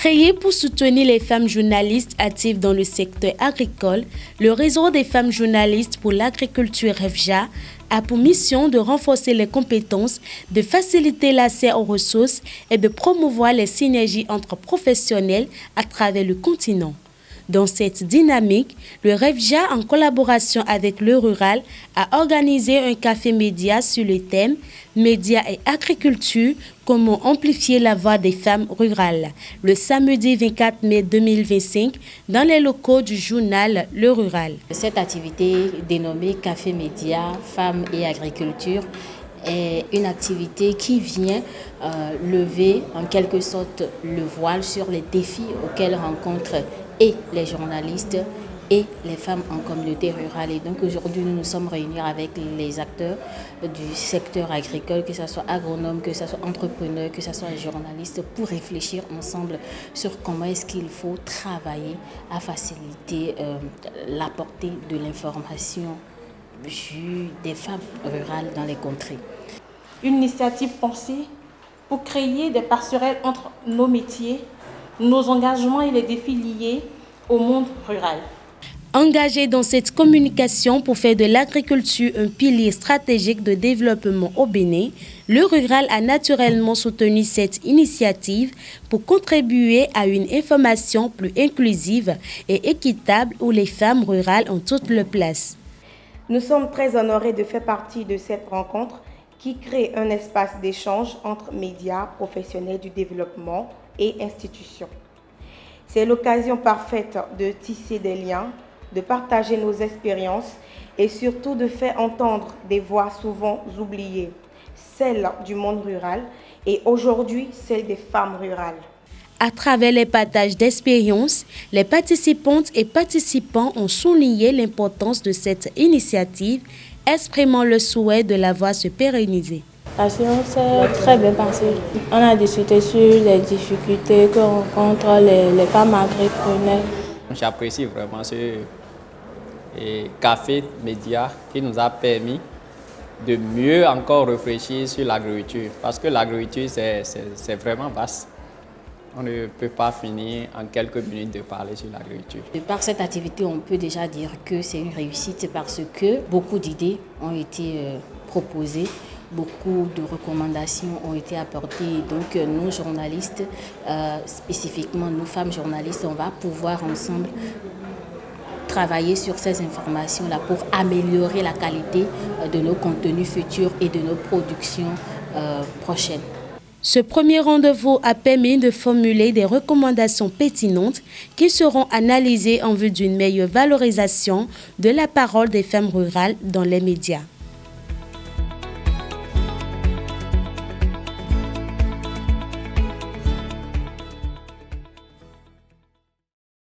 Créé pour soutenir les femmes journalistes actives dans le secteur agricole, le réseau des femmes journalistes pour l'agriculture REFJA a pour mission de renforcer les compétences, de faciliter l'accès aux ressources et de promouvoir les synergies entre professionnels à travers le continent. Dans cette dynamique, le REFJA, en collaboration avec le Rural, a organisé un café média sur le thème « Médias et agriculture, comment amplifier la voix des femmes rurales » le samedi 24 mai 2025 dans les locaux du journal Le Rural. Cette activité dénommée Café Média, Femmes et Agriculture est une activité qui vient lever en quelque sorte le voile sur les défis auxquels rencontrent et les journalistes et les femmes en communauté rurale. Et donc aujourd'hui, nous nous sommes réunis avec les acteurs du secteur agricole, que ce soit agronomes, que ce soit entrepreneurs, que ce soit journalistes, pour réfléchir ensemble sur comment est-ce qu'il faut travailler à faciliter la portée de l'information des femmes rurales dans les contrées. Une initiative pensée pour créer des passerelles entre nos métiers, nos engagements et les défis liés au monde rural. Engagé dans cette communication pour faire de l'agriculture un pilier stratégique de développement au Bénin, le Rural a naturellement soutenu cette initiative pour contribuer à une information plus inclusive et équitable où les femmes rurales ont toute leur place. Nous sommes très honorés de faire partie de cette rencontre qui crée un espace d'échange entre médias, professionnels du développement et institutions. C'est l'occasion parfaite de tisser des liens, de partager nos expériences et surtout de faire entendre des voix souvent oubliées, celles du monde rural et aujourd'hui celles des femmes rurales. À travers les partages d'expériences, les participantes et participants ont souligné l'importance de cette initiative, exprimant le souhait de la voir se pérenniser. La séance s'est très bien passée. On a discuté sur les difficultés que rencontrent les femmes agripreneurs. J'apprécie vraiment ce café média qui nous a permis de mieux encore réfléchir sur l'agriculture. Parce que l'agriculture, c'est vraiment vaste. On ne peut pas finir en quelques minutes de parler sur l'agriculture. Par cette activité, on peut déjà dire que c'est une réussite parce que beaucoup d'idées ont été proposées. Beaucoup de recommandations ont été apportées. Donc, nous, journalistes, spécifiquement nous, femmes journalistes, on va pouvoir ensemble travailler sur ces informations-là pour améliorer la qualité de nos contenus futurs et de nos productions prochaines. Ce premier rendez-vous a permis de formuler des recommandations pertinentes qui seront analysées en vue d'une meilleure valorisation de la parole des femmes rurales dans les médias.